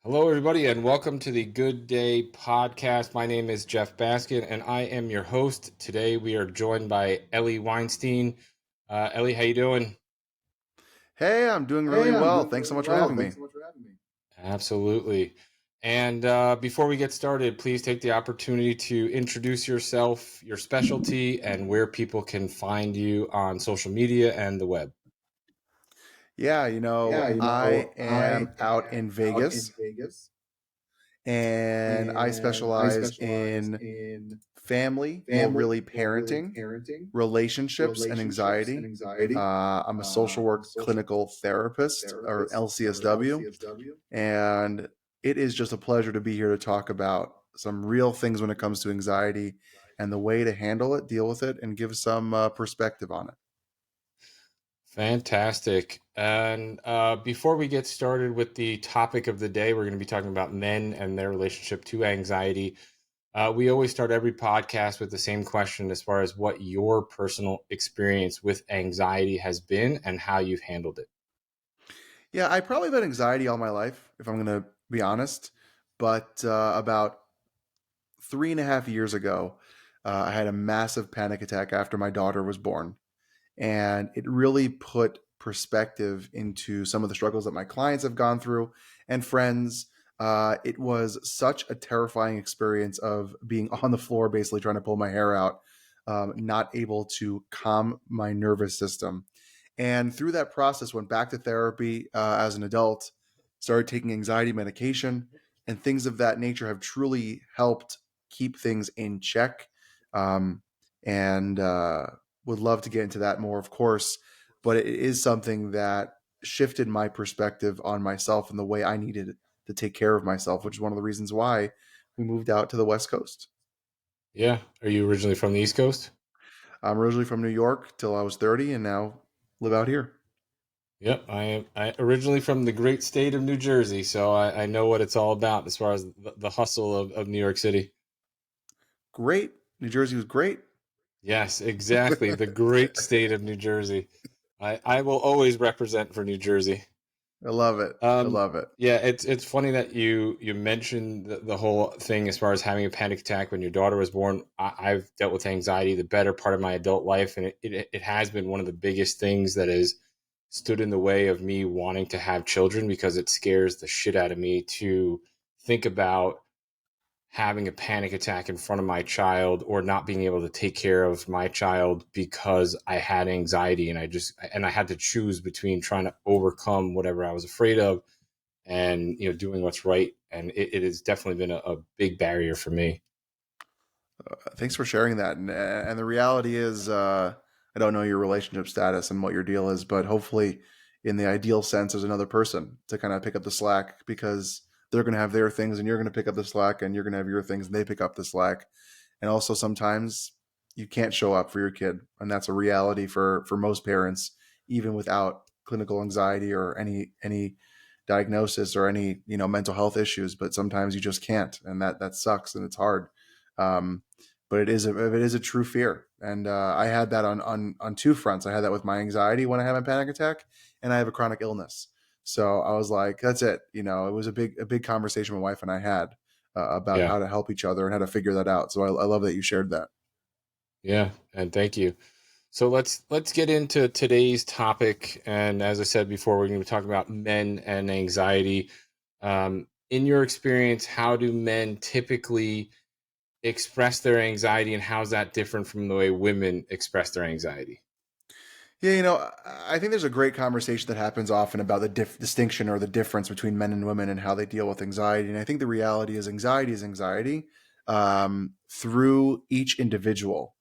Hello, everybody, and welcome to the Good Day Podcast. My name is Jeff Baskin, and I am your host. Today, we are joined by Ellie Weinstein. Ellie, how you doing? Hey, I'm doing really well. Thanks so much for having me. Absolutely. And before we get started, please take the opportunity to introduce yourself, your specialty, and where people can find you on social media and the web. Yeah, I am out in Vegas and I specialize in family, more really parenting, relationships, and anxiety. I'm a social work clinical therapist or LCSW, and it is just a pleasure to be here to talk about some real things when it comes to anxiety and the way to handle it, deal with it, and give some perspective on it. Fantastic. And before we get started with the topic of the day, we're going to be talking about men and their relationship to anxiety. We always start every podcast with the same question as far as what your personal experience with anxiety has been and how you've handled it. Yeah, I probably had anxiety all my life, if I'm going to be honest. But about 3.5 years ago, I had a massive panic attack after my daughter was born. And it really put perspective into some of the struggles that my clients have gone through and friends. It was such a terrifying experience of being on the floor, basically trying to pull my hair out, not able to calm my nervous system. And through that process, went back to therapy as an adult, started taking anxiety medication, and things of that nature have truly helped keep things in check. Um, and would love to get into that more, of course, but it is something that shifted my perspective on myself and the way I needed to take care of myself, which is one of the reasons why we moved out to the West Coast. Yeah. Are you originally from the East Coast? I'm originally from New York till I was 30 and now live out here. Yep. I originally from the great state of New Jersey, so I know what it's all about as far as the hustle of New York City. Great. New Jersey was great. Yes, exactly. The great state of New Jersey. I will always represent for New Jersey. I love it. I Um, love it. yeah, it's funny that you mentioned the whole thing as far as having a panic attack when your daughter was born. I've dealt with anxiety the better part of my adult life, and it has been one of the biggest things that has stood in the way of me wanting to have children because it scares the shit out of me to think about having a panic attack in front of my child or not being able to take care of my child because I had anxiety and I had to choose between trying to overcome whatever I was afraid of and doing what's right, and it has definitely been a big barrier for me. Thanks for sharing that. And the reality is, I don't know your relationship status and what your deal is, but hopefully, in the ideal sense, there's another person to kind of pick up the slack because they're going to have their things and you're going to pick up the slack and you're going to have your things and they pick up the slack. And also, sometimes you can't show up for your kid. And that's a reality for most parents, even without clinical anxiety or any diagnosis or any mental health issues. But sometimes you just can't. And that sucks and it's hard. Um, but it is a true fear, and I had that on two fronts. I had that with my anxiety when I had my panic attack, and I have a chronic illness. So I was like, that's it. It was a big conversation my wife and I had about Yeah, how to help each other and how to figure that out. So I love that you shared that. yeah, and thank you. So let's get into today's topic. And as I said before, we're going to be talking about men and anxiety. In your experience, how do men typically express their anxiety, and how's that different from the way women express their anxiety? Yeah, I think there's a great conversation that happens often about the distinction or the difference between men and women and how they deal with anxiety. And I think the reality is anxiety through each individual.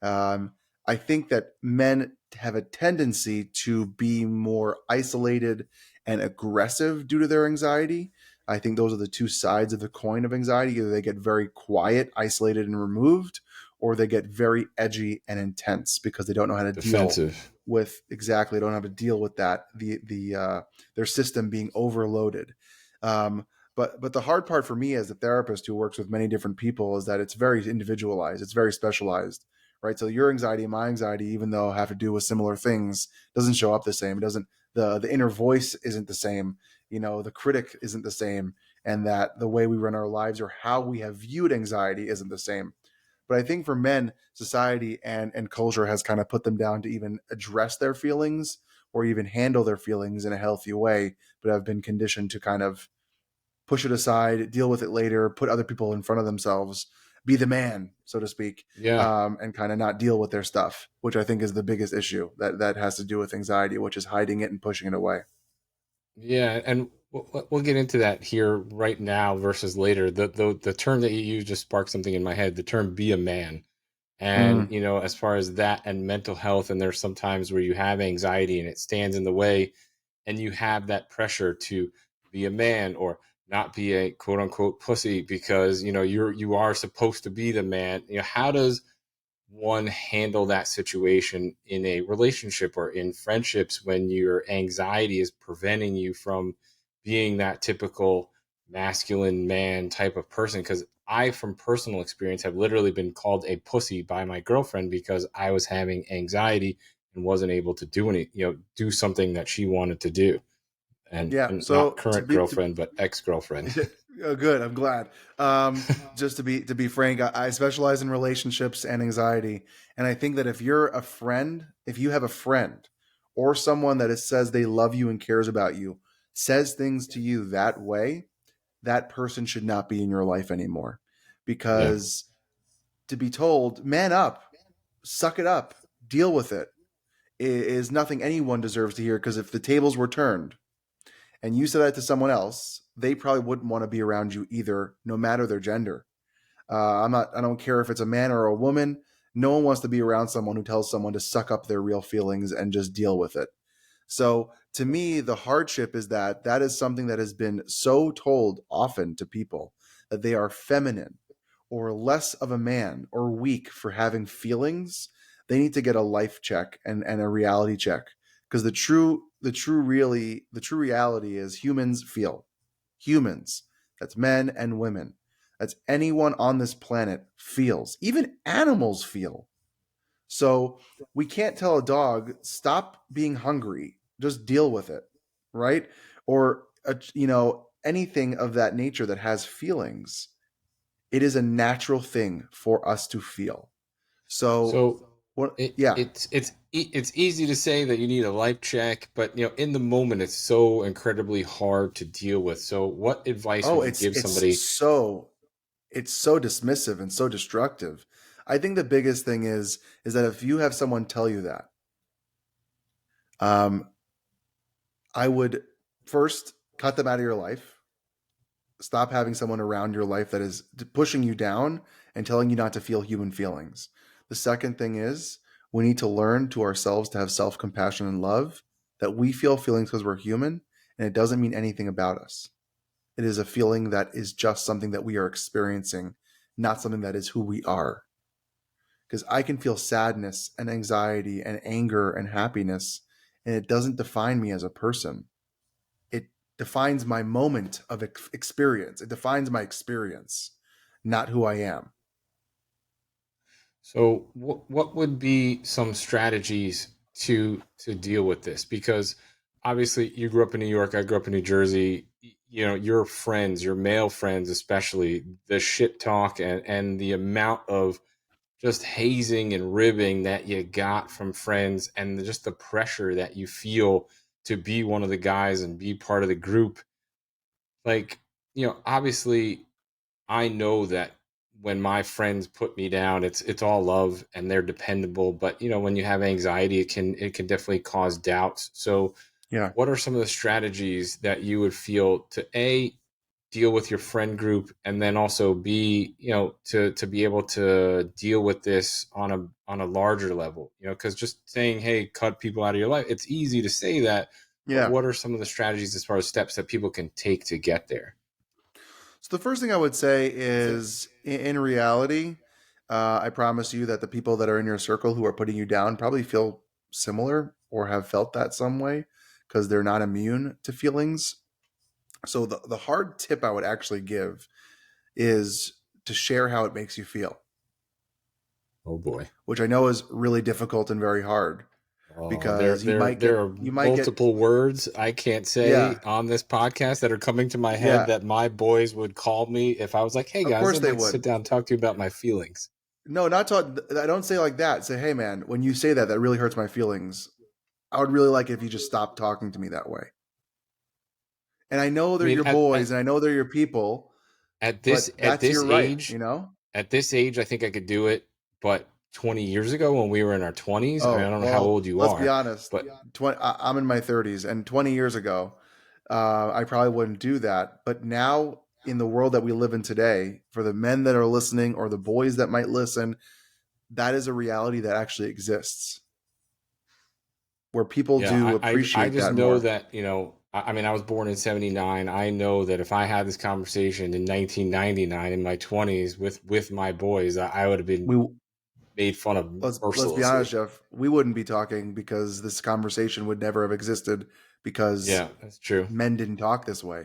Um, I think that men have a tendency to be more isolated and aggressive due to their anxiety. I think those are the two sides of the coin of anxiety. Either they get very quiet, isolated, and removed, or they get very edgy and intense because they don't know how to deal Defensive. with exactly don't have to deal with that their system being overloaded. But the hard part for me as a therapist who works with many different people is that it's very individualized, it's very specialized, right? So your anxiety and my anxiety, even though have to do with similar things, doesn't show up the same. It doesn't, the inner voice isn't the same. the critic isn't the same, and that the way we run our lives or how we have viewed anxiety isn't the same. But I think for men, society and culture has kind of put them down to even address their feelings or even handle their feelings in a healthy way, but have been conditioned to kind of push it aside, deal with it later, put other people in front of themselves, be the man, so to speak, Yeah. and kind of not deal with their stuff, which I think is the biggest issue that has to do with anxiety, which is hiding it and pushing it away. Yeah, and we'll get into that here right now versus later. The term that you used just sparked something in my head. The term "be a man," and Mm, as far as that and mental health, and there's sometimes where you have anxiety and it stands in the way, and you have that pressure to be a man or not be a quote unquote pussy because you are supposed to be the man. How does one handle that situation in a relationship or in friendships when your anxiety is preventing you from being that typical masculine man type of person? Because I, from personal experience, have literally been called a pussy by my girlfriend because I was having anxiety and wasn't able to do something that she wanted to do. yeah. And not So to current be to girlfriend but ex-girlfriend. Oh, good. I'm glad. Just to be frank, I specialize in relationships and anxiety, and I think that if you have a friend or someone that says they love you and cares about you, says things to you that way, that person should not be in your life anymore, Yeah. because to be told, "Man up, suck it up, deal with it," is nothing anyone deserves to hear. Because if the tables were turned and you said that to someone else, they probably wouldn't want to be around you either, no matter their gender. I don't care if it's a man or a woman. No one wants to be around someone who tells someone to suck up their real feelings and just deal with it. So to me, the hardship is that is something that has been so told often to people, that they are feminine or less of a man or weak for having feelings. They need to get a life check and a reality check, because the true reality is humans feel. Humans, that's men and women. That's anyone on this planet feels. Even animals feel. So we can't tell a dog, stop being hungry, just deal with it, right? Or anything of that nature that has feelings. It is a natural thing for us to feel. So So what? Yeah, it's easy to say that you need a life check, but in the moment it's so incredibly hard to deal with. So what advice oh, would you it's give it's somebody? so it's so dismissive and so destructive. I think the biggest thing is that if you have someone tell you that, um, I would first cut them out of your life. Stop having someone around your life that is pushing you down and telling you not to feel human feelings. The second thing is, we need to learn to ourselves to have self compassion and love, that we feel feelings because we're human, and it doesn't mean anything about us. It is a feeling that is just something that we are experiencing, not something that is who we are. Because I can feel sadness and anxiety and anger and happiness, and it doesn't define me as a person. It defines my moment of experience. It defines my experience, not who I am. So what would be some strategies to deal with this? Because obviously you grew up in New York, I grew up in New Jersey. Your friends, your male friends especially, the shit talk and the amount of just hazing and ribbing that you got from friends and just the pressure that you feel to be one of the guys and be part of the group. Like, obviously I know that when my friends put me down, it's all love and they're dependable, but when you have anxiety, it can definitely cause doubts. So Yeah. what are some of the strategies that you would feel to a deal with your friend group, and then also b to be able to deal with this on a larger level, because just saying, hey, cut people out of your life, it's easy to say that, but Yeah. what are some of the strategies as far as steps that people can take to get there? So the first thing I would say is, in reality, I promise you that the people that are in your circle who are putting you down probably feel similar or have felt that some way, because they're not immune to feelings. So the hard tip I would actually give is to share how it makes you feel, Oh boy. which I know is really difficult and very hard. Oh, because there are you might get, multiple words I can't say yeah, on this podcast that are coming to my head yeah, that my boys would call me if I was like, "Hey of guys, course I'd they like to would. sit down and talk to you about my feelings." No, not talk. I don't say like that. Say, hey man, when you say that, that really hurts my feelings. I would really like it if you just stopped talking to me that way. And I know I they're mean, your boys, and I know they're your people, but at that's this your right, age, you know? I think I could do it. But 20 years ago, when we were in our 20s, I mean, I Oh, don't know how well, old you let's be are, honest. but I'm in my 30s, and 20 years ago, I probably wouldn't do that. But now, in the world that we live in today, for the men that are listening or the boys that might listen, that is a reality that actually exists where people yeah, do I appreciate just that know more. that, I mean, I was born in 79. I know that if I had this conversation in 1999 in my 20s with my boys, I would have been We made fun of let's be honest, mercilessly. Jeff. We wouldn't be talking because this conversation would never have existed because Yeah, that's true. men didn't talk this way.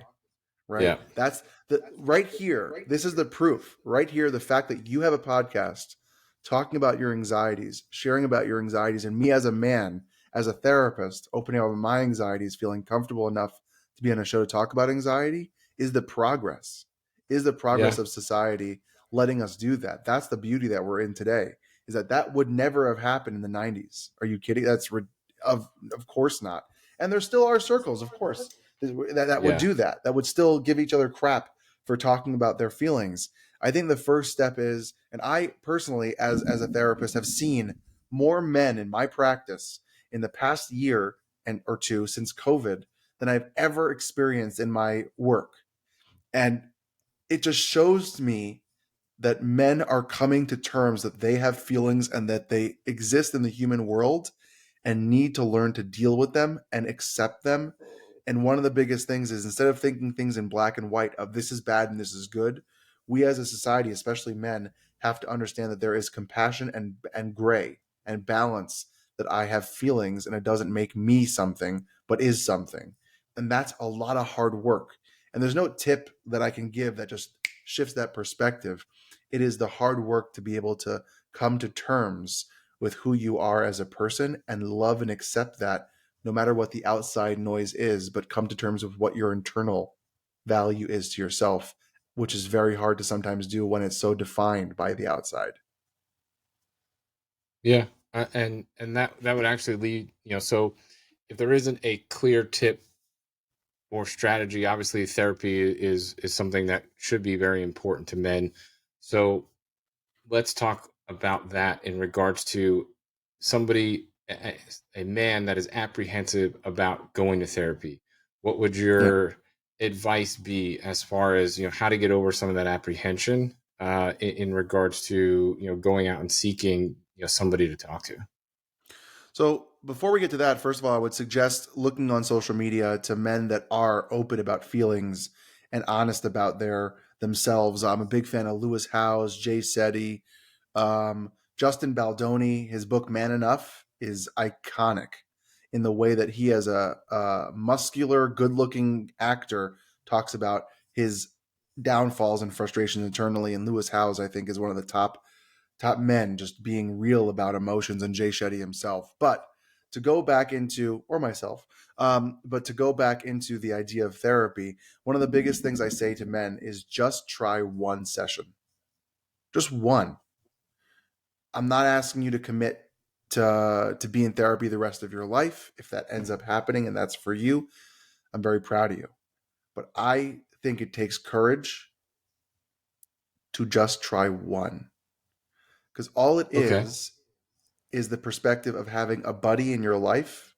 Right? Yeah. That's the right here. This is the proof. Right here, the fact that you have a podcast talking about your anxieties, sharing about your anxieties, and me as a man, as a therapist, opening up my anxieties, feeling comfortable enough to be on a show to talk about anxiety is the progress. Is the Yeah. progress of society letting us do that? That's the beauty that we're in today. Is that that would never have happened in the 90s. Are you kidding? Of course not. And there still are circles, of course, that would Yeah. do that, that would still give each other crap for talking about their feelings. I think the first step is, and I personally, as a therapist, have seen more men in my practice in the past year and or two since COVID than I've ever experienced in my work. And it just shows me that men are coming to terms that they have feelings and that they exist in the human world and need to learn to deal with them and accept them. And one of the biggest things is, instead of thinking things in black and white of this is bad and this is good, we as a society, especially men, have to understand that there is compassion and gray and balance, that I have feelings and it doesn't make me something but is something. And that's a lot of hard work. And there's no tip that I can give that just shifts that perspective. It is the hard work to be able to come to terms with who you are as a person and love and accept that, no matter what the outside noise is, but come to terms with what your internal value is to yourself, which is very hard to sometimes do when it's so defined by the outside. Yeah. And that would actually lead, so if there isn't a clear tip or strategy, obviously therapy is something that should be very important to men. So let's talk about that in regards to somebody, a man that is apprehensive about going to therapy. What would Yeah. your advice be as far as how to get over some of that apprehension in regards to going out and seeking somebody to talk to? So before we get to that, first of all, I would suggest looking on social media to men that are open about feelings and honest about their themselves. I'm a big fan of Lewis Howes, Jay Shetty, Justin Baldoni. His book Man Enough is iconic in the way that he, as a muscular, good-looking actor, talks about his downfalls and frustrations internally. And Lewis Howes, I think, is one of the top men just being real about emotions, and Jay Shetty himself. But to go back into, or myself, but to go back into the idea of therapy, one of the biggest things I say to men is just try one session, just one. I'm not asking you to commit to be in therapy the rest of your life. If that ends up happening and that's for you, I'm very proud of you. But I think it takes courage to just try one, because all it Okay. is the perspective of having a buddy in your life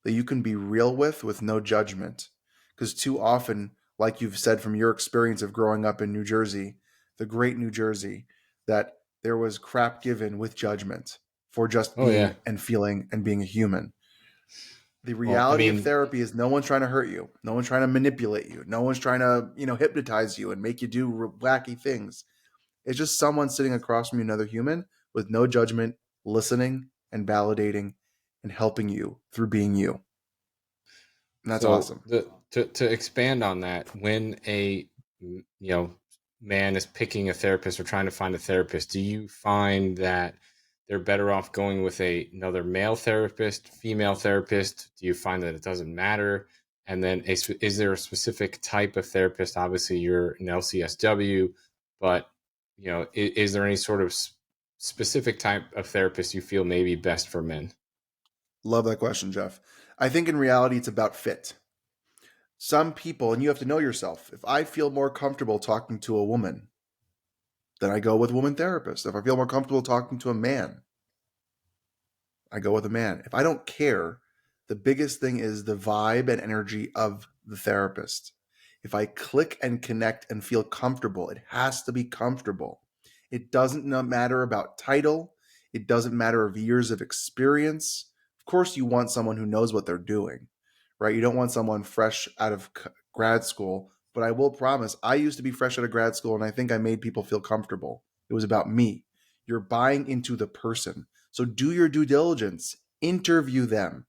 that you can be real with no judgment. Because too often, like you've said from your experience of growing up in New Jersey, the great New Jersey, that there was crap given with judgment for just Oh yeah. being and feeling and being a human. The Well, I reality of mean, therapy is no one's trying to hurt you. No one's trying to manipulate you. No one's trying to, hypnotize you and make you do wacky things. It's just someone sitting across from you, another human, with no judgment, listening and validating and helping you through being you. And that's so awesome. the to expand on that, when a man is picking a therapist or trying to find a therapist, do you find that they're better off going with another male therapist, female therapist? Do you find that it doesn't matter? And then, is there a specific type of therapist? Obviously, you're an LCSW, but is there any sort of specific type of therapist you feel may be best for men? Love that question, Jeff. I think in reality, it's about fit. Some people, and you have to know yourself, if I feel more comfortable talking to a woman, then I go with a woman therapist. If I feel more comfortable talking to a man, I go with a man. If I don't care, the biggest thing is the vibe and energy of the therapist. If I click and connect and feel comfortable, it has to be comfortable. It doesn't matter about title. It doesn't matter of years of experience. Of course, you want someone who knows what they're doing, right? You don't want someone fresh out of grad school. But I will promise, I used to be fresh out of grad school, and I think I made people feel comfortable. It was about me. You're buying into the person. So do your due diligence, interview them,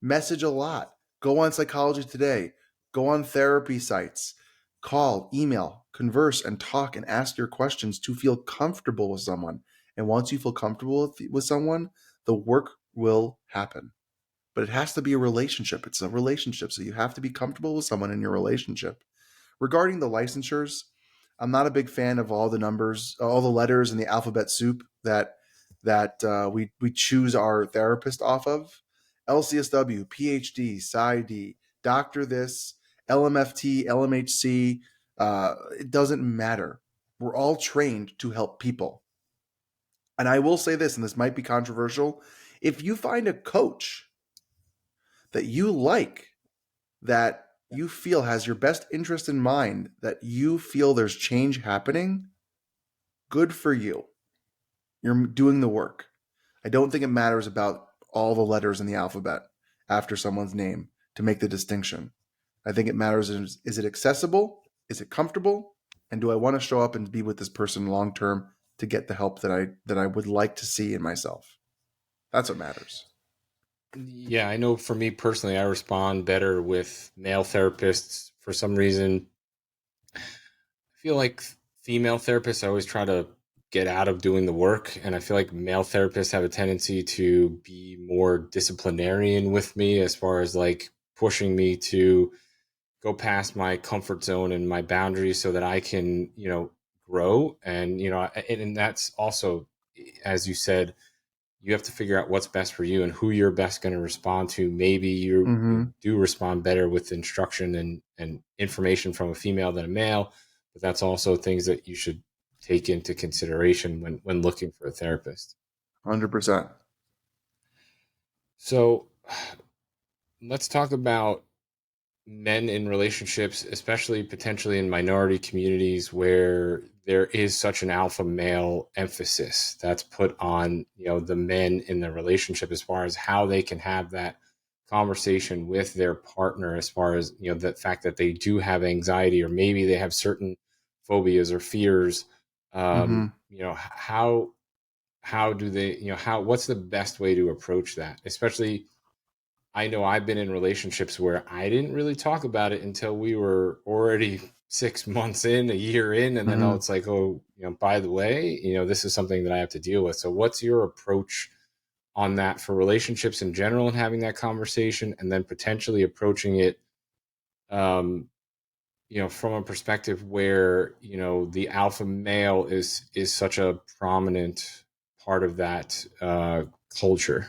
message a lot, go on Psychology Today, go on therapy sites, call, email, converse, and talk and ask your questions to feel comfortable with someone. And once you feel comfortable with someone, the work will happen. But it has to be a relationship. It's a relationship. So you have to be comfortable with someone in your relationship. Regarding the licensures, I'm not a big fan of all the numbers, all the letters in the alphabet soup that we choose our therapist off of. LCSW, PhD, PsyD, Doctor this, LMFT, LMHC. It doesn't matter. We're all trained to help people. And I will say this, and this might be controversial: if you find a coach that you like, that you feel has your best interest in mind, that you feel there's change happening, good for you. You're doing the work. I don't think it matters about all the letters in the alphabet after someone's name to make the distinction. I think it matters is it accessible? Is it comfortable? And do I want to show up and be with this person long term to get the help that I would like to see in myself? That's what matters. Yeah, I know for me personally, I respond better with male therapists. For some reason, I feel like female therapists, I always try to get out of doing the work. And I feel like male therapists have a tendency to be more disciplinarian with me as far as like pushing me to go past my comfort zone and my boundaries so that I can, grow. And, and that's also, as you said, you have to figure out what's best for you and who you're best going to respond to. Maybe you Mm-hmm. do respond better with instruction and information from a female than a male, but that's also things that you should take into consideration when looking for a therapist. 100%. So let's talk about men in relationships, especially potentially in minority communities where there is such an alpha male emphasis that's put on, the men in the relationship as far as how they can have that conversation with their partner, as far as, the fact that they do have anxiety or maybe they have certain phobias or fears. Mm-hmm. How do they, what's the best way to approach that, especially I know I've been in relationships where I didn't really talk about it until we were already 6 months in, a year in, and then Mm-hmm. it's like, oh, by the way, this is something that I have to deal with. So, what's your approach on that for relationships in general and having that conversation, and then potentially approaching it, um, from a perspective where the alpha male is such a prominent part of that culture.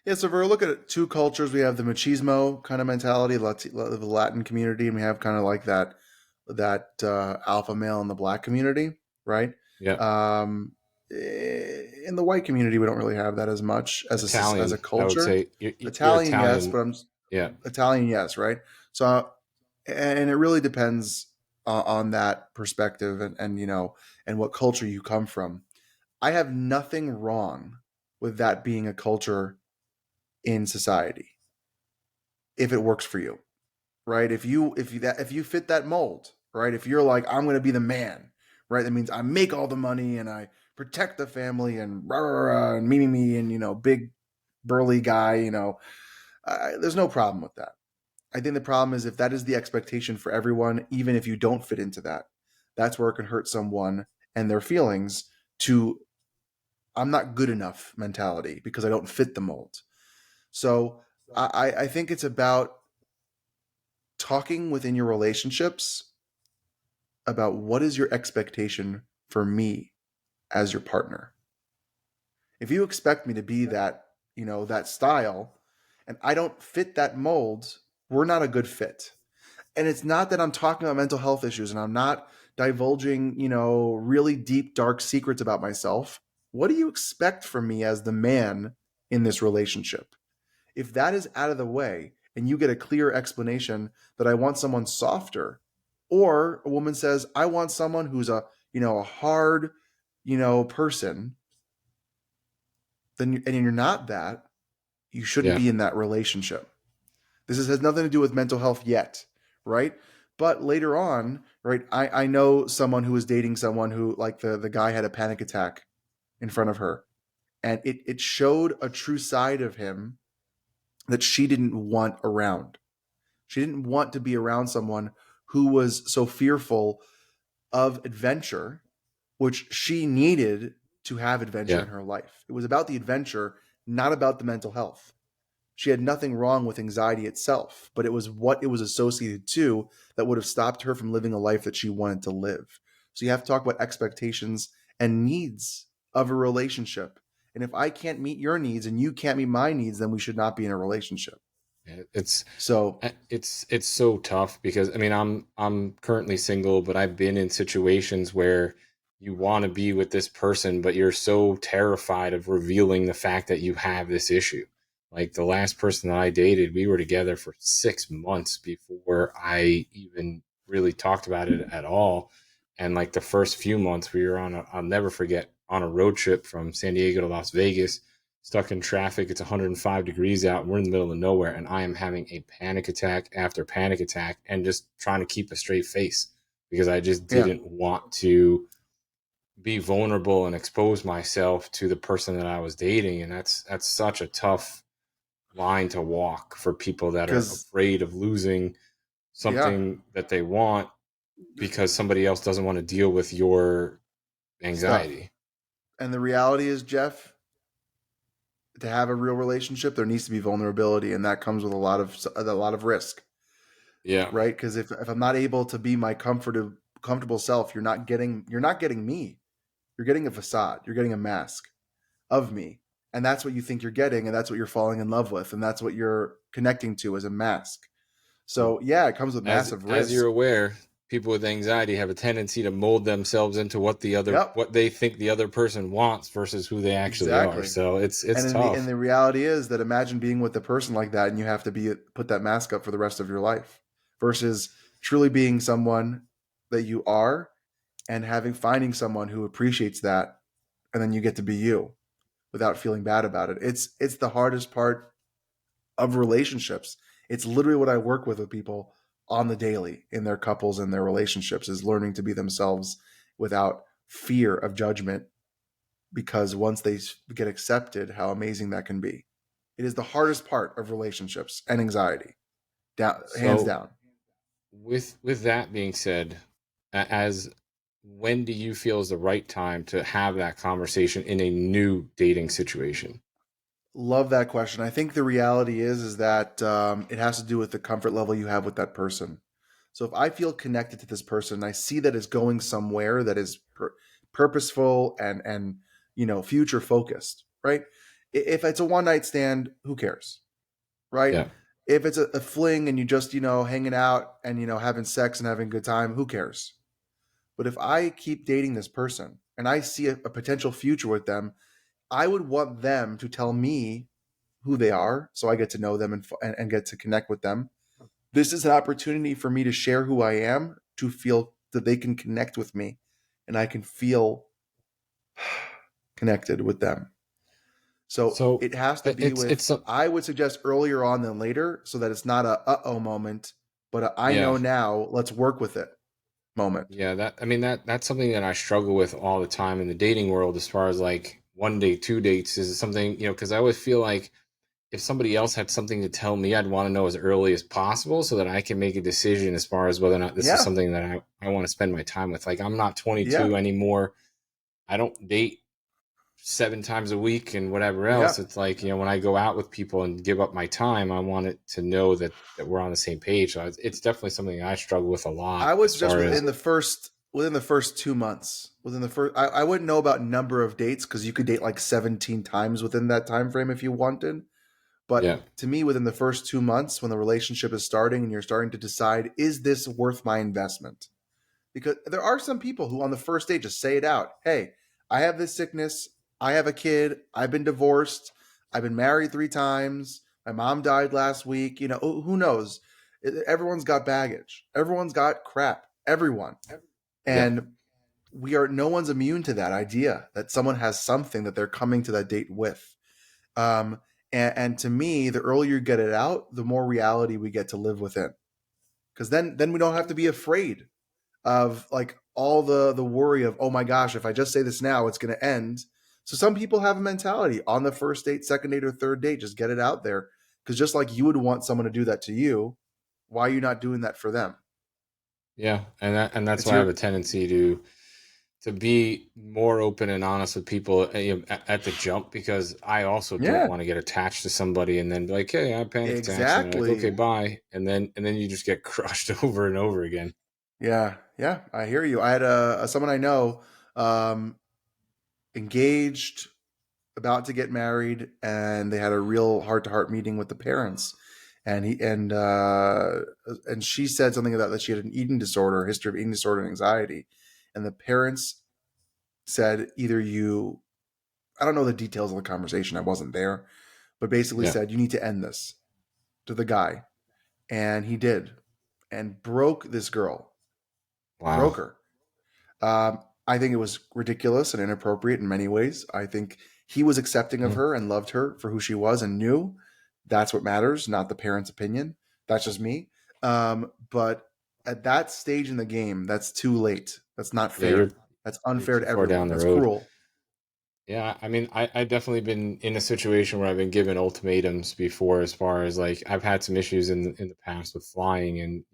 Yeah, so if we look at two cultures, we have the machismo kind of mentality, the Latin community, and we have kind of like that alpha male in the black community, right? Yeah, In the white community, we don't really have that as much as a Italian, I would culture. say you're Italian, yes, Italian. but I'm Yeah, Italian, yes, right? So, and it really depends on that perspective and what culture you come from. I have nothing wrong with that being a culture in society if it works for you, right? If you fit that mold, right? If you're like, I'm going to be the man, right? That means I make all the money and I protect the family and rah, rah, rah, and me and big burly guy, there's no problem with that. I think the problem is if that is the expectation for everyone, even if you don't fit into that, that's where it can hurt someone and their feelings to I'm not good enough mentality because I don't fit the mold. So I think it's about talking within your relationships about what is your expectation for me as your partner. If you expect me to be that, that style, and I don't fit that mold, we're not a good fit. And it's not that I'm talking about mental health issues and I'm not divulging, really deep, dark secrets about myself. What do you expect from me as the man in this relationship? If that is out of the way and you get a clear explanation that I want someone softer, or a woman says, I want someone who's a hard, person, then and you're not that, you shouldn't Yeah. be in that relationship. Has nothing to do with mental health yet, right? But later on, right, I know someone who was dating someone who, like, the guy had a panic attack in front of her. And it showed a true side of him that she didn't want around. She didn't want to be around someone who was so fearful of adventure, which she needed to have adventure Yeah. in her life. It was about the adventure, not about the mental health. She had nothing wrong with anxiety itself, but it was what it was associated to that would have stopped her from living a life that she wanted to live. So you have to talk about expectations and needs of a relationship. And if I can't meet your needs and you can't meet my needs, then we should not be in a relationship. It's So, it's so tough because I mean I'm currently single, but I've been in situations where you want to be with this person, but you're so terrified of revealing the fact that you have this issue. Like the last person that I dated, we were together for 6 months before I even really talked about it at all. And like the first few months, we were I'll never forget, on a road trip from San Diego to Las Vegas, stuck in traffic. It's 105 degrees out. And we're in the middle of nowhere, and I am having a panic attack after panic attack, and just trying to keep a straight face because I just yeah, didn't want to be vulnerable and expose myself to the person that I was dating. And that's such a tough line to walk for people that are because, afraid of losing yeah, something that they want because somebody else doesn't want to deal with your stuff. anxiety. And the reality is, Jeff, to have a real relationship, there needs to be vulnerability, and that comes with a lot of risk, Yeah. right? Because if I'm not able to be my comfortable self, you're not getting me. You're getting a facade. You're getting a mask of me. And that's what you think you're getting, and that's what you're falling in love with, and that's what you're connecting to as a mask. Well, So yeah, it comes with massive as you're risk. aware, people with anxiety have a tendency to mold themselves into Yep, what they think the other person wants versus who they actually are. exactly. So it's And in the and tough. the reality is that, imagine being with a person like that and you have to be put that mask up for the rest of your life, versus truly being someone that you are, and finding someone who appreciates that, and then you get to be you without feeling bad about it. It's the hardest part of relationships. It's literally what I work with people on the daily in their couples and their relationships, is learning to be themselves without fear of judgment, because once they get accepted, how amazing that can be. It is the hardest part of relationships and anxiety, down, hands So down. with that being said, as when do you feel is the right time to have that conversation in a new dating situation? Love that question. I think the reality is that it has to do with the comfort level you have with that person. So if I feel connected to this person, and I see that it's going somewhere that is purposeful and future focused, right? If it's a one night stand, who cares, right? Yeah. If it's a fling and you just hanging out and having sex and having a good time, who cares? But if I keep dating this person and I see a potential future with them, I would want them to tell me who they are, so I get to know them and get to connect with them. This is an opportunity for me to share who I am, to feel that they can connect with me and I can feel connected with them. So So it has to be with, it's a, I would suggest earlier on than later, so that it's not a uh-oh moment, but I yeah. know now, let's work with it moment. Yeah, that I mean that's something that I struggle with all the time in the dating world as far as like one date, two dates is something, because I always feel like if somebody else had something to tell me, I'd want to know as early as possible so that I can make a decision as far as whether or not this is Yeah. something that I want to spend my time with. Like I'm not Yeah. 22 anymore. I don't date 7 times a week and whatever Yeah. else. It's like, when I go out with people and give up my time, I want it to know that we're on the same page. So it's definitely something I struggle with a lot I would as suggest far as, within the first 2 months. Within the first, I wouldn't know about number of dates because you could date like 17 times within that time frame if you wanted. But yeah, to me, within the first 2 months, when the relationship is starting and you're starting to decide, is this worth my investment? Because there are some people who on the first date just say it out. Hey, I have this sickness. I have a kid. I've been divorced. I've been married 3 times. My mom died last week. Who knows? Everyone's got baggage. Everyone's got crap. Everyone. yeah, And no one's immune to that idea that someone has something that they're coming to that date with. Um, and to me, the earlier you get it out, the more reality we get to live within. Because then we don't have to be afraid of like all the worry of, oh my gosh, if I just say this now, it's going to end. So some people have a mentality on the first date, second date, or third date, just get it out there. Because just like you would want someone to do that to you, why are you not doing that for them? yeah. And that's It's why I have your a tendency to be more open and honest with people, at the jump, because I also don't yeah, want to get attached to somebody and then be like, hey, I have panic attacks, and they're like, okay, exactly. bye, and then you just get crushed over and over again. Yeah, yeah, I hear you. I had someone I know, um, engaged, about to get married, and they had a real heart to heart meeting with the parents. And she said something about that she had an eating disorder, history of eating disorder and anxiety. And the parents said, either you, I don't know the details of the conversation, I wasn't there, but basically Yeah. said, you need to end this to the guy. And he did, and broke this girl, Wow. broke her. I think it was ridiculous and inappropriate in many ways. I think he was accepting of Mhm. her and loved her for who she was and knew that's what matters, not the parents' opinion. That's just me. But at that stage in the game, that's too late. That's not Yeah, fair. That's you're unfair too to far everyone. down the That's road. cruel. Yeah, I mean, I definitely been in a situation where I've been given ultimatums before, as far as like I've had some issues in the past with flying, and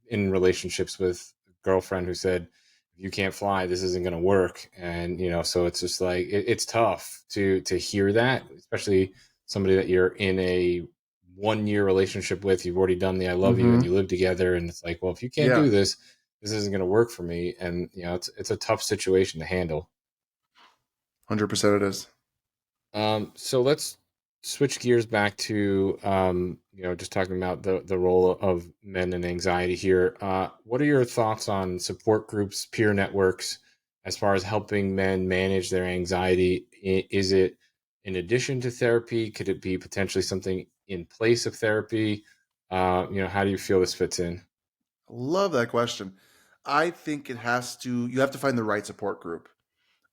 in relationships with a girlfriend who said, if you can't fly, this isn't going to work. And so it's just like it's tough to hear that, especially somebody that you're in a 1 year relationship with. You've already done the I love you and Mm-hmm. you live together, and it's like, well, if you can't Yeah, do this, this isn't going to work for me. And it's a tough situation to handle. 100% it is. So let's switch gears back to just talking about the role of men and anxiety here. What are your thoughts on support groups, peer networks, as far as helping men manage their anxiety? Is it in addition to therapy? Could it be potentially something in place of therapy? How do you feel this fits in? Love that question. I think you have to find the right support group.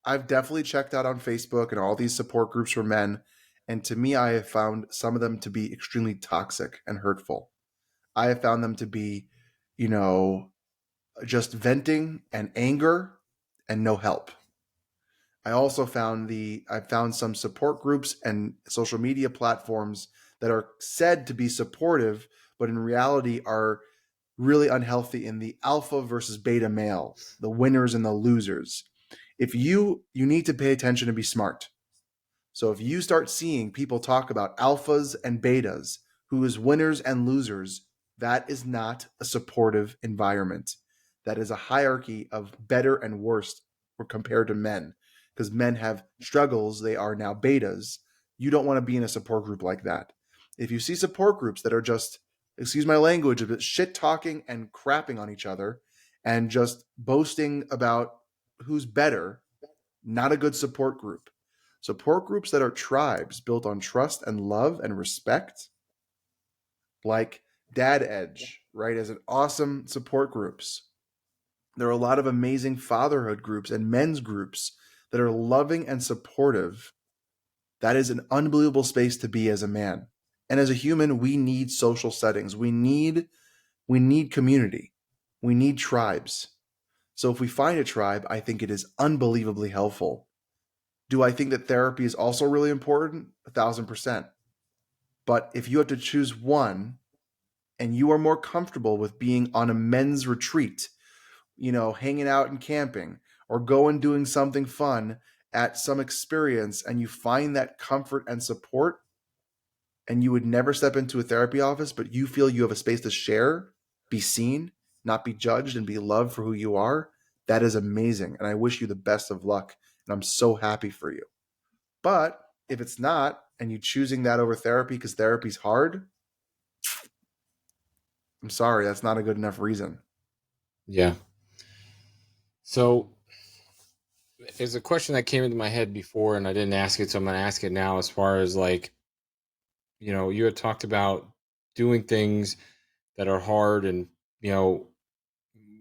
I've definitely checked out on Facebook and all these support groups for men. And to me, I have found some of them to be extremely toxic and hurtful. I have found them to be, you know, just venting and anger and no help. I found some support groups and social media platforms that are said to be supportive, but in reality are really unhealthy in the alpha versus beta male, the winners and the losers. If you need to pay attention and be smart. So if you start seeing people talk about alphas and betas, who is winners and losers, that is not a supportive environment. That is a hierarchy of better and worst compared to men. Because men have struggles, they are now betas. You don't want to be in a support group like that. If you see support groups that are just, excuse my language, a bit shit talking and crapping on each other and just boasting about who's better, not a good support group. Support groups that are tribes built on trust and love and respect, like Dad Edge, right, as an awesome support groups. There are a lot of amazing fatherhood groups and men's groups that are loving and supportive. That is an unbelievable space to be as a man. And as a human, we need social settings. We need community. We need tribes. So if we find a tribe, I think it is unbelievably helpful. Do I think that therapy is also really important? 1,000%. But if you have to choose one and you are more comfortable with being on a men's retreat, hanging out and camping or going doing something fun at some experience and you find that comfort and support, and you would never step into a therapy office, but you feel you have a space to share, be seen, not be judged, and be loved for who you are, that is amazing. And I wish you the best of luck. And I'm so happy for you. But if it's not, and you choosing that over therapy because therapy's hard, I'm sorry, that's not a good enough reason. Yeah. So there's a question that came into my head before and I didn't ask it, so I'm gonna ask it now as far as like, you had talked about doing things that are hard and, you know,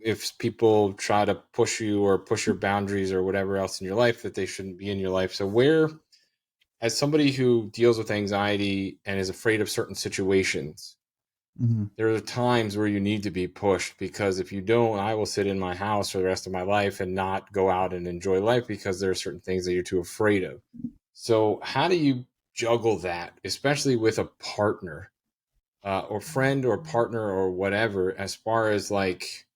if people try to push you or push your boundaries or whatever else in your life that they shouldn't be in your life. So where, as somebody who deals with anxiety and is afraid of certain situations, Mm-hmm. there are times where you need to be pushed, because if you don't, I will sit in my house for the rest of my life and not go out and enjoy life because there are certain things that you're too afraid of. So how do you juggle that, especially with a partner, or friend or partner or whatever, as far as like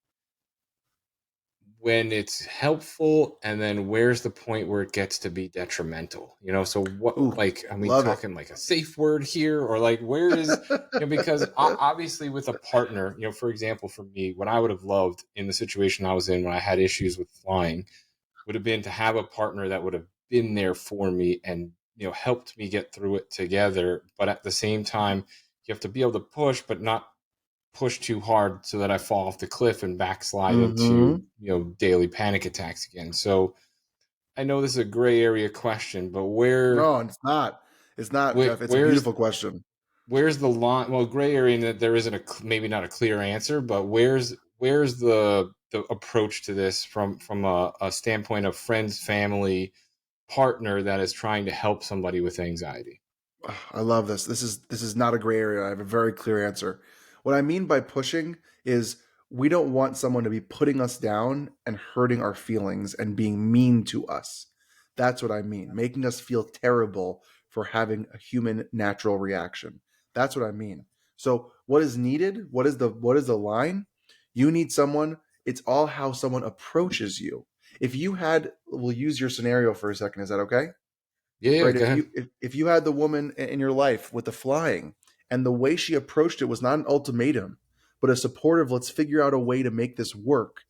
when it's helpful and then where's the point where it gets to be detrimental, so what, Ooh, like, are we love it. talking like a safe word here, or like where is, because obviously with a partner, for example, for me, what I would have loved in the situation I was in when I had issues with flying would have been to have a partner that would have been there for me and helped me get through it together, but at the same time you have to be able to push but not push too hard so that I fall off the cliff and backslide Mm-hmm. into, daily panic attacks again. So I know this is a gray area question, but No, it's not. It's not, Jeff. It's a where's beautiful question. the line? Well, gray area in that there isn't maybe not a clear answer, but where's the approach to this from a standpoint of friends, family, partner that is trying to help somebody with anxiety? I love this. This is not a gray area. I have a very clear answer. What I mean by pushing is we don't want someone to be putting us down and hurting our feelings and being mean to us. That's what I mean. Making us feel terrible for having a human natural reaction. That's what I mean. So what is needed? What is the line? You need someone, it's all how someone approaches you. If you had, we'll use your scenario for a second, is that okay? Yeah, yeah, Right, go if ahead. you had the woman in your life with the flying, and the way she approached it was not an ultimatum but a supportive, let's figure out a way to make this work,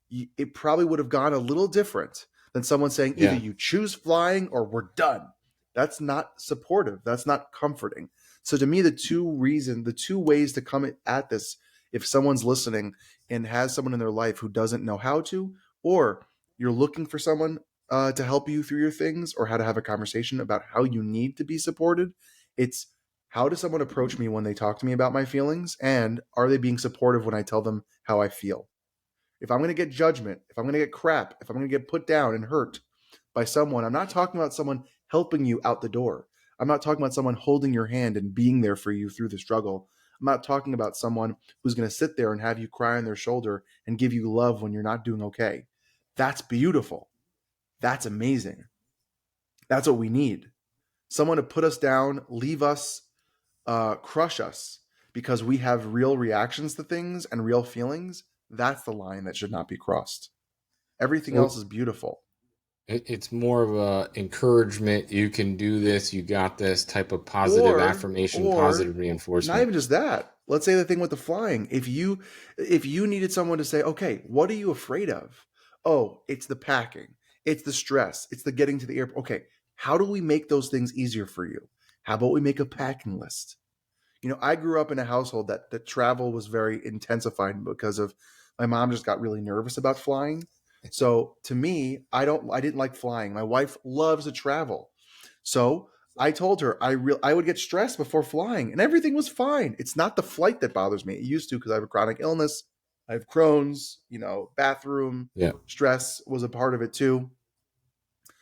it probably would have gone a little different than someone saying either Yeah. you choose flying or we're done. That's not supportive, that's not comforting. So to me, the two ways to come at this, if someone's listening and has someone in their life who doesn't know how to, or you're looking for someone to help you through your things, or how to have a conversation about how you need to be supported, it's how does someone approach me when they talk to me about my feelings, and are they being supportive when I tell them how I feel? If I'm going to get judgment, if I'm going to get crap, if I'm going to get put down and hurt by someone, I'm not talking about someone helping you out the door. I'm not talking about someone holding your hand and being there for you through the struggle. I'm not talking about someone who's going to sit there and have you cry on their shoulder and give you love when you're not doing okay. That's beautiful. That's amazing. That's what we need. Someone to put us down, leave us, crush us because we have real reactions to things and real feelings. That's the line that should not be crossed. Everything else So is beautiful. it's more of a encouragement. You can do this. You got this type of positive affirmation, Or positive not reinforcement. even just that. Let's say the thing with the flying. If you needed someone to say, okay, what are you afraid of? Oh, it's the packing, it's the stress, it's the getting to the airport. Okay, how do we make those things easier for you? How about we make a packing list? I grew up in a household that travel was very intensified because of my mom just got really nervous about flying. So to me, I didn't like flying. My wife loves to travel. So I told her I would get stressed before flying and everything was fine. It's not the flight that bothers me. It used to because I have a chronic illness. I have Crohn's, bathroom Yeah. stress was a part of it too.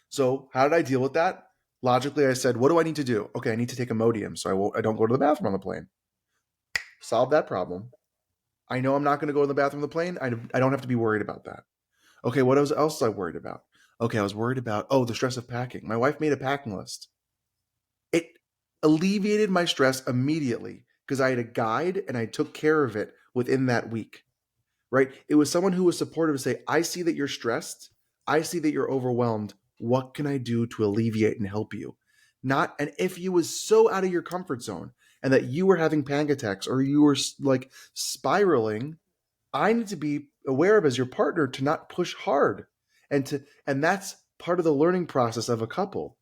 So how did I deal with that? Logically, I said, what do I need to do? Okay, I need to take Imodium so I don't go to the bathroom on the plane. Solve that problem. I know I'm not going to go to the bathroom on the plane. I don't have to be worried about that. Okay, what else was I worried about? Okay, I was worried about, the stress of packing. My wife made a packing list. It alleviated my stress immediately because I had a guide and I took care of it within that week, right? It was someone who was supportive to say, I see that you're stressed. I see that you're overwhelmed. What can I do to alleviate and help you? Not, and if you was so out of your comfort zone and that you were having panic attacks or you were like spiraling, I need to be aware of as your partner to not push hard. And that's part of the learning process of a couple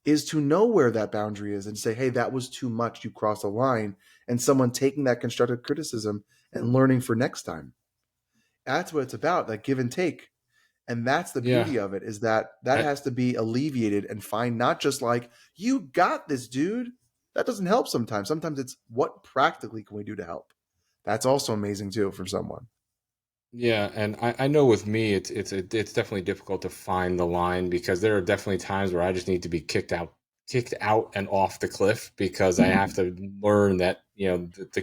is to know where that boundary is and say, hey, that was too much. You crossed a line. And someone taking that constructive criticism and learning for next time. That's what it's about, that give and take. And that's the Yeah. beauty of it, is that that I, has to be alleviated and find not just like, you got this, dude. That doesn't help sometimes. Sometimes it's what practically can we do to help? That's also amazing too for someone. Yeah, and I know with me it's definitely difficult to find the line because there are definitely times where I just need to be kicked out and off the cliff because I have to learn that, the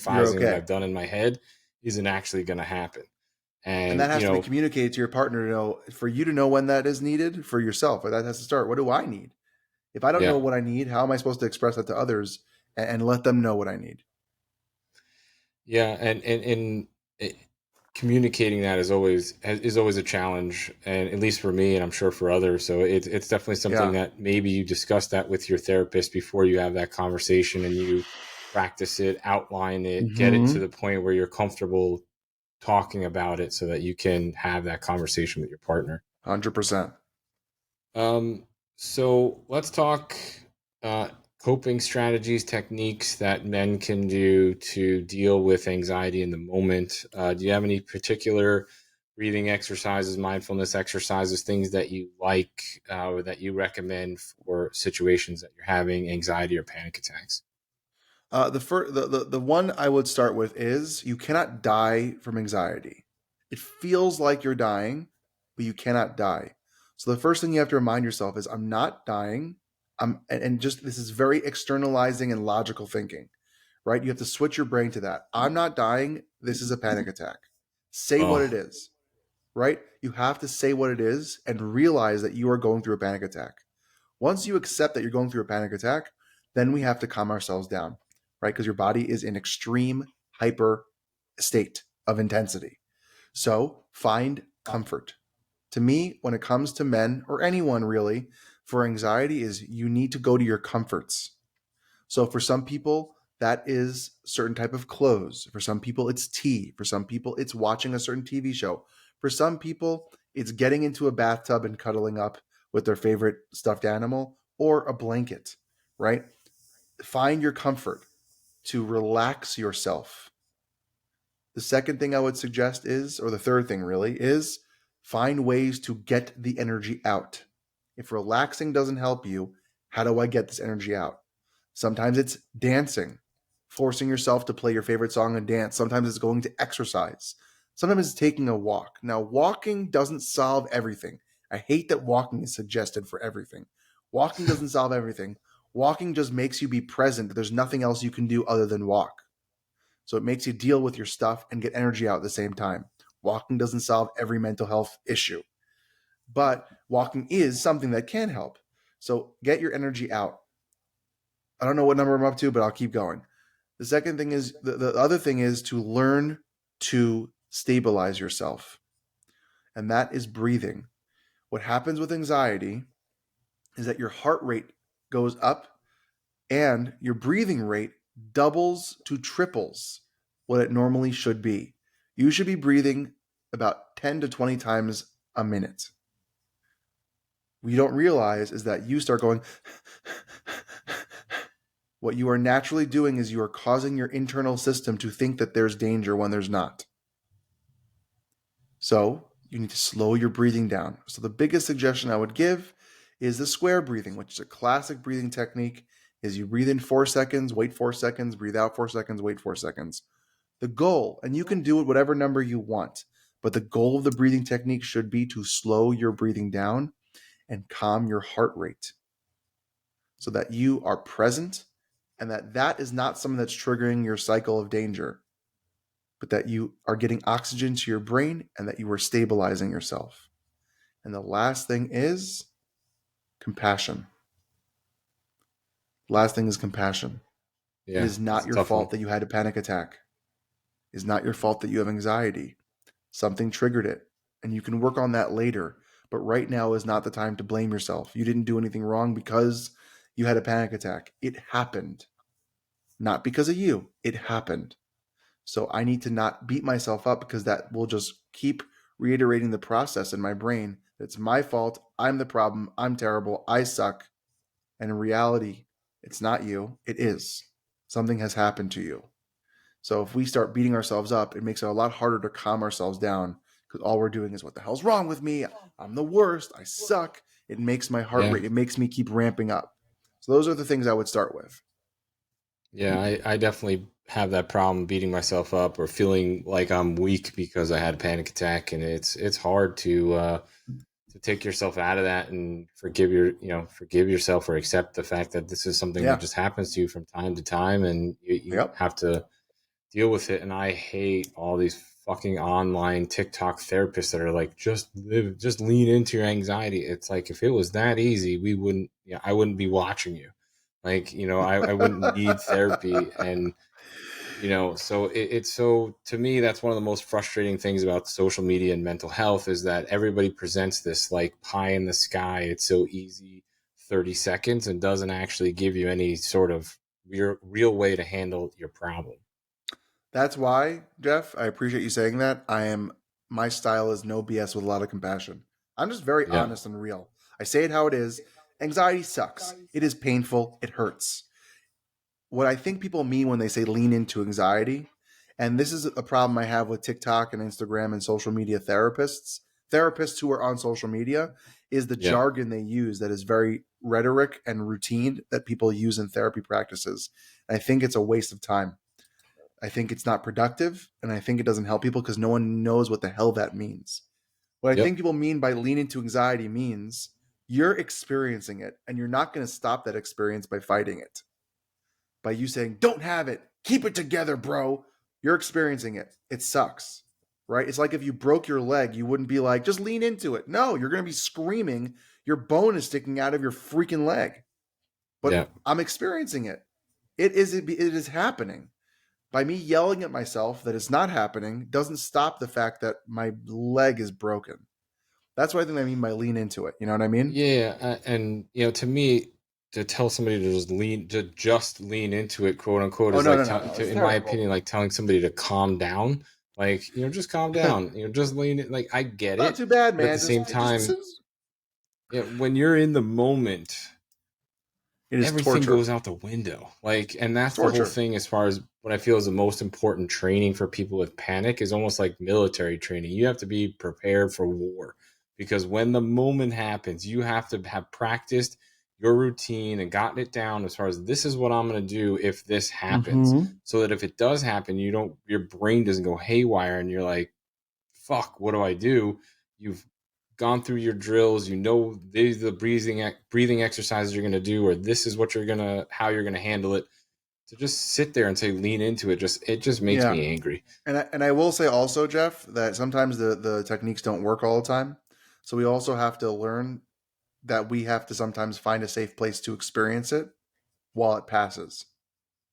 You're catastrophizing that okay. I've done in my head isn't actually going to happen. And And that has to be communicated to your partner to know, for you to know when that is needed for yourself. That has to start. What do I need? If I don't yeah, know what I need, how am I supposed to express that to others and let them know what I need? yeah, and it, communicating that is always a challenge, and at least for me, and I'm sure for others. So it's definitely something Yeah. that maybe you discuss that with your therapist before you have that conversation, and you practice it, outline it, get it to Mm-hmm. the point where you're comfortable talking about it, so that you can have that conversation with your partner. 100%. Um, so let's talk uh, coping strategies, techniques that men can do to deal with anxiety in the moment. Do you have any particular breathing exercises, mindfulness exercises, things that you like or that you recommend for situations that you're having anxiety or panic attacks? The one I would start with is, you cannot die from anxiety. It feels like you're dying, but you cannot die. So the first thing you have to remind yourself is, I'm not dying. And just, this is very externalizing and logical thinking, right? You have to switch your brain to that. I'm not dying. This is a panic attack. Say what Oh, it is, right? You have to say what it is and realize that you are going through a panic attack. Once you accept that you're going through a panic attack, then we have to calm ourselves down, right? Because your body is in extreme hyper state of intensity. So find comfort. To me, when it comes to men or anyone really, for anxiety, is you need to go to your comforts. So for some people, that is certain type of clothes. For some people, it's tea. For some people, it's watching a certain TV show. For some people, it's getting into a bathtub and cuddling up with their favorite stuffed animal or a blanket, right? Find your comfort to relax yourself. The second thing I would suggest is, or the third thing really, is find ways to get the energy out. If relaxing doesn't help you, how do I get this energy out? Sometimes it's dancing, forcing yourself to play your favorite song and dance. Sometimes it's going to exercise. Sometimes it's taking a walk. Now, walking doesn't solve everything. I hate that walking is suggested for everything. Walking doesn't solve everything. Walking just makes you be present. There's nothing else you can do other than walk. So it makes you deal with your stuff and get energy out at the same time. Walking doesn't solve every mental health issue, but walking is something that can help. So get your energy out. I don't know what number I'm up to, but I'll keep going. The second thing is, the other thing is to learn to stabilize yourself, and that is breathing. What happens with anxiety is that your heart rate goes up and your breathing rate doubles to triples what it normally should be. You should be breathing about 10 to 20 times a minute. What you don't realize is that you start going, what you are naturally doing is you are causing your internal system to think that there's danger when there's not. So you need to slow your breathing down. So the biggest suggestion I would give is the square breathing, which is a classic breathing technique. Is you breathe in 4 seconds, wait 4 seconds, breathe out 4 seconds, wait 4 seconds. The goal, and you can do it whatever number you want, but the goal of the breathing technique should be to slow your breathing down and calm your heart rate so that you are present and that is not something that's triggering your cycle of danger, but that you are getting oxygen to your brain and that you are stabilizing yourself. And the last thing is compassion. Last thing is compassion. It Yeah, is that's not a your tough fault one. that you had a panic attack. It's not your fault that you have anxiety. Something triggered it, and you can work on that later. but right now is not the time to blame yourself. You didn't do anything wrong because you had a panic attack. It happened. Not because of you. It happened. So I need to not beat myself up because that will just keep reiterating the process in my brain. It's my fault. I'm the problem. I'm terrible. I suck. And in reality, it's not you. It is. Something has happened to you. So if we start beating ourselves up, it makes it a lot harder to calm ourselves down because all we're doing is, what the hell's wrong with me? I'm the worst. I suck. It makes my heart Yeah. rate, it makes me keep ramping up. So those are the things I would start with. Yeah, I definitely have that problem beating myself up or feeling like I'm weak because I had a panic attack, and it's hard to take yourself out of that and forgive yourself or accept the fact that this is something that Yeah. just happens to you from time to time, and you Yep. have to deal with it. And I hate all these fucking online TikTok therapists that are like, just lean into your anxiety. It's like, if it was that easy, we wouldn't, I wouldn't be watching you. Like, I wouldn't need therapy. And, so it's so, to me, that's one of the most frustrating things about social media and mental health is that everybody presents this like pie in the sky. It's so easy, 30 seconds, and doesn't actually give you any sort of real way to handle your problem. That's why, Jeff, I appreciate you saying that. My style is no BS with a lot of compassion. I'm just very Yeah. honest and real. I say it how it is. Anxiety sucks. It is painful. It hurts. What I think people mean when they say lean into anxiety, and this is a problem I have with TikTok and Instagram and social media therapists who are on social media, is the Yeah. jargon they use that is very rhetoric and routine that people use in therapy practices. I think it's a waste of time. I think it's not productive, and I think it doesn't help people because no one knows what the hell that means. What I think Yep. people mean by lean into anxiety means you're experiencing it, and you're not going to stop that experience by fighting it. By you saying, don't have it, keep it together, bro. You're experiencing it. It sucks, right? It's like if you broke your leg, you wouldn't be like, just lean into it. No, you're going to be screaming. Your bone is sticking out of your freaking leg. But Yeah. I'm experiencing it. It is happening. By me yelling at myself that it's not happening doesn't stop the fact that my leg is broken. That's what I think I mean by lean into it. You know what I mean? Yeah. And to me, to tell somebody to just lean into it, quote unquote, Oh, is no, like, no, no, no. It's in my terrible. opinion, like telling somebody to calm down. Like, just calm down. Just lean it. Like, I get Not it, too bad, but at the man. same Just time, when you're in the moment, it is everything torture. goes out the window. Like, and It's that's the whole torture. thing. As far as what I feel is the most important training for people with panic is almost like military training. You have to be prepared for war, because when the moment happens, you have to have practiced your routine and gotten it down as far as, this is what I'm going to do if this happens, Mm-hmm. so that if it does happen, your brain doesn't go haywire and you're like, fuck, what do I do? You've gone through your drills. These are the breathing exercises you're going to do, or this is how you're going to handle it. To just sit there and say lean into it, it just makes Yeah. me angry. And I will say also, Jeff, that sometimes the techniques don't work all the time. So we also have to learn that we have to sometimes find a safe place to experience it while it passes,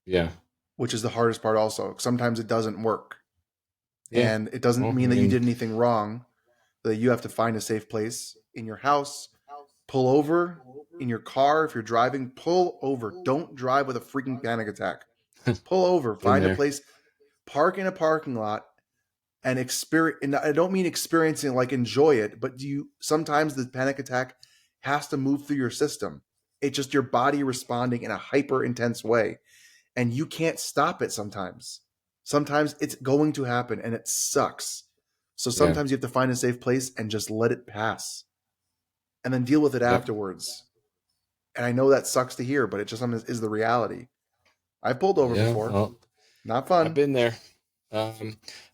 Yeah. which is the hardest part also. Sometimes it doesn't work. Yeah. And it doesn't Well, I mean that you mean, did anything wrong, that you have to find a safe place in your house, pull over in your car. If you're driving, pull over. Don't drive with a freaking panic attack. Pull over, been find a there. place, park in a parking lot, and experience. And I don't mean experiencing like enjoy it, but do you sometimes the panic attack has to move through your system. It's just your body responding in a hyper intense way, and you can't stop it sometimes. Sometimes it's going to happen and it sucks. So Yeah. sometimes you have to find a safe place and just let it pass and then deal with it Yep. afterwards. And I know that sucks to hear, but it just sometimes is the reality. I've pulled over Yeah. before. Well, Not I've fun. been there. All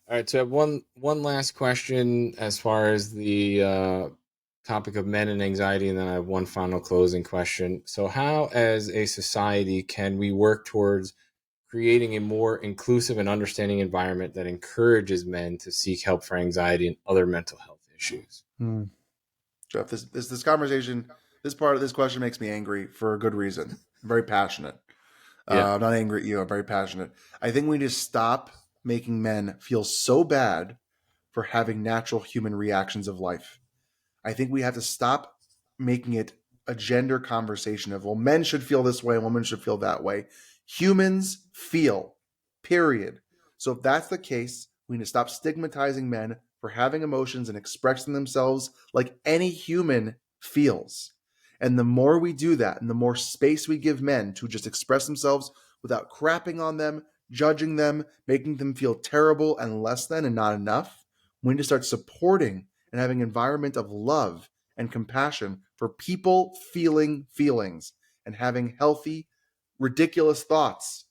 right. So I have one last question as far as the topic of men and anxiety, and then I have one final closing question. So, how, as a society, can we work towards creating a more inclusive and understanding environment that encourages men to seek help for anxiety and other mental health issues? Hmm. Jeff, this conversation, this part of this question makes me angry for a good reason. I'm very passionate. Yeah. I'm not angry at you. I'm very passionate. I think we need to stop making men feel so bad for having natural human reactions of life. I think we have to stop making it a gender conversation of, well, men should feel this way and women should feel that way. Humans feel, period. So if that's the case, we need to stop stigmatizing men for having emotions and expressing themselves like any human feels. And the more we do that, and the more space we give men to just express themselves without crapping on them, judging them, making them feel terrible and less than and not enough, we need to start supporting and having an environment of love and compassion for people feeling feelings and having healthy, ridiculous thoughts,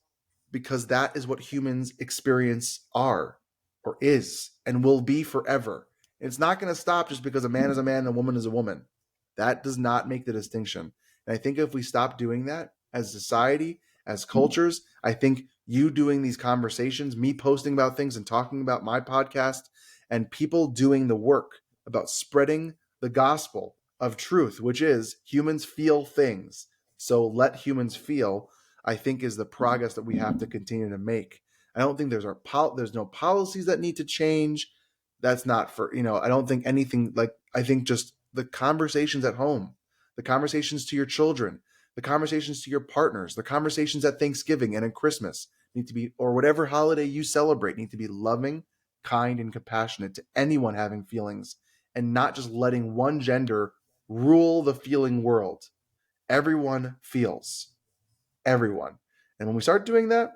because that is what humans experience are or is and will be forever. It's not going to stop just because a man is a man and a woman is a woman. That does not make the distinction. And I think if we stop doing that as society, as cultures, I think you doing these conversations, me posting about things and talking about my podcast, and people doing the work about spreading the gospel of truth, which is humans feel things. So let humans feel, I think, is the progress that we have to continue to make. I don't think there's no policies that need to change. That's not for, I don't think anything, like, I think just the conversations at home, the conversations to your children, the conversations to your partners, the conversations at Thanksgiving and at Christmas need to be, or whatever holiday you celebrate, need to be loving, kind, and compassionate to anyone having feelings, and not just letting one gender rule the feeling world. Everyone feels. Everyone. And when we start doing that,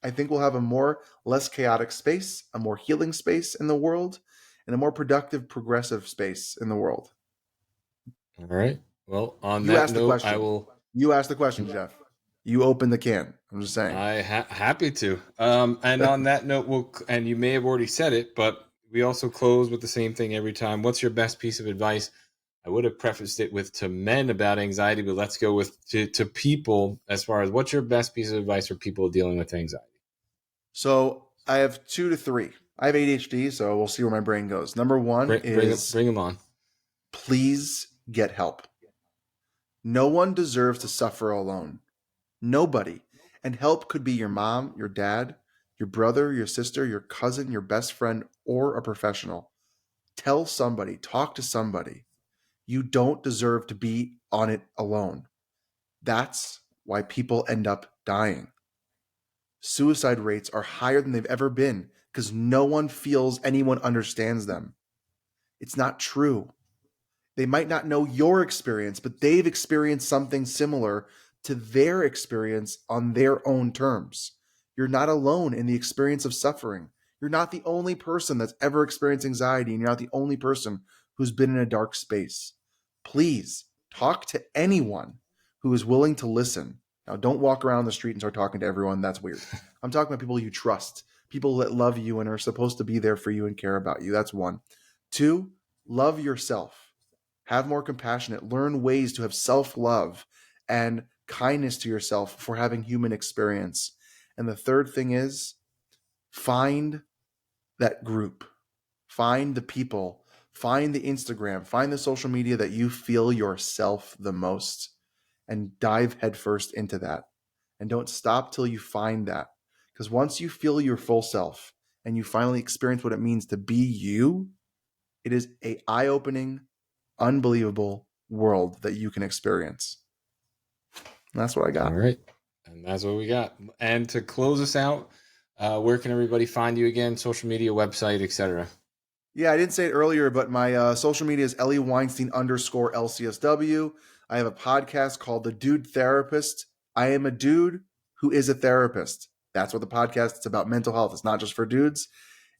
I think we'll have a less chaotic space, a more healing space in the world, and a more productive, progressive space in the world. All right. Well, on You that asked the note, I question. will. You asked the question, Jeff. You opened the can. I'm just saying. Happy to. And on that note, and you may have already said it, but we also close with the same thing every time. What's your best piece of advice? I would have prefaced it with to men about anxiety, but let's go with to people as far as what's your best piece of advice for people dealing with anxiety? So I have 2 to 3. I have ADHD, so we'll see where my brain goes. Number one is Bring them on. please get help. No one deserves to suffer alone. Nobody. And help could be your mom, your dad, your brother, your sister, your cousin, your best friend, or a professional. Tell somebody, talk to somebody. You don't deserve to be on it alone. That's why people end up dying. Suicide rates are higher than they've ever been because no one feels anyone understands them. It's not true. They might not know your experience, but they've experienced something similar to their experience on their own terms. You're not alone in the experience of suffering. You're not the only person that's ever experienced anxiety, and you're not the only person who's been in a dark space. Please talk to anyone who is willing to listen. Now, don't walk around the street and start talking to everyone. That's weird. I'm talking about people you trust, people that love you and are supposed to be there for you and care about you. That's one. Two, love yourself. Have more compassionate. Learn ways to have self love and kindness to yourself for having human experience. And the third thing is find that group, find the people, find the Instagram, find the social media that you feel yourself the most, and dive headfirst into that. And don't stop till you find that. Because once you feel your full self and you finally experience what it means to be you, it is a eye-opening, unbelievable world that you can experience. And that's what I All got. right. And that's what we got. And to close us out, where can everybody find you again? Social media, website, etc. Yeah, I didn't say it earlier, but my social media is Ellie Weinstein _LCSW. I have a podcast called The Dude Therapist. I am a dude who is a therapist. That's what the podcast is about. Mental health. It's not just for dudes.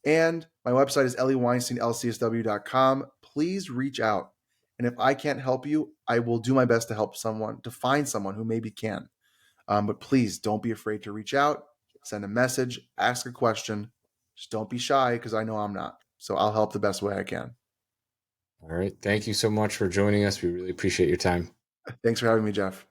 And my website is ellieweinsteinlcsw.com. Please reach out. And if I can't help you, I will do my best to help someone, to find someone who maybe can. But please don't be afraid to reach out, send a message, ask a question. Just don't be shy because I know I'm not. So I'll help the best way I can. All right. Thank you so much for joining us. We really appreciate your time. Thanks for having me, Jeff.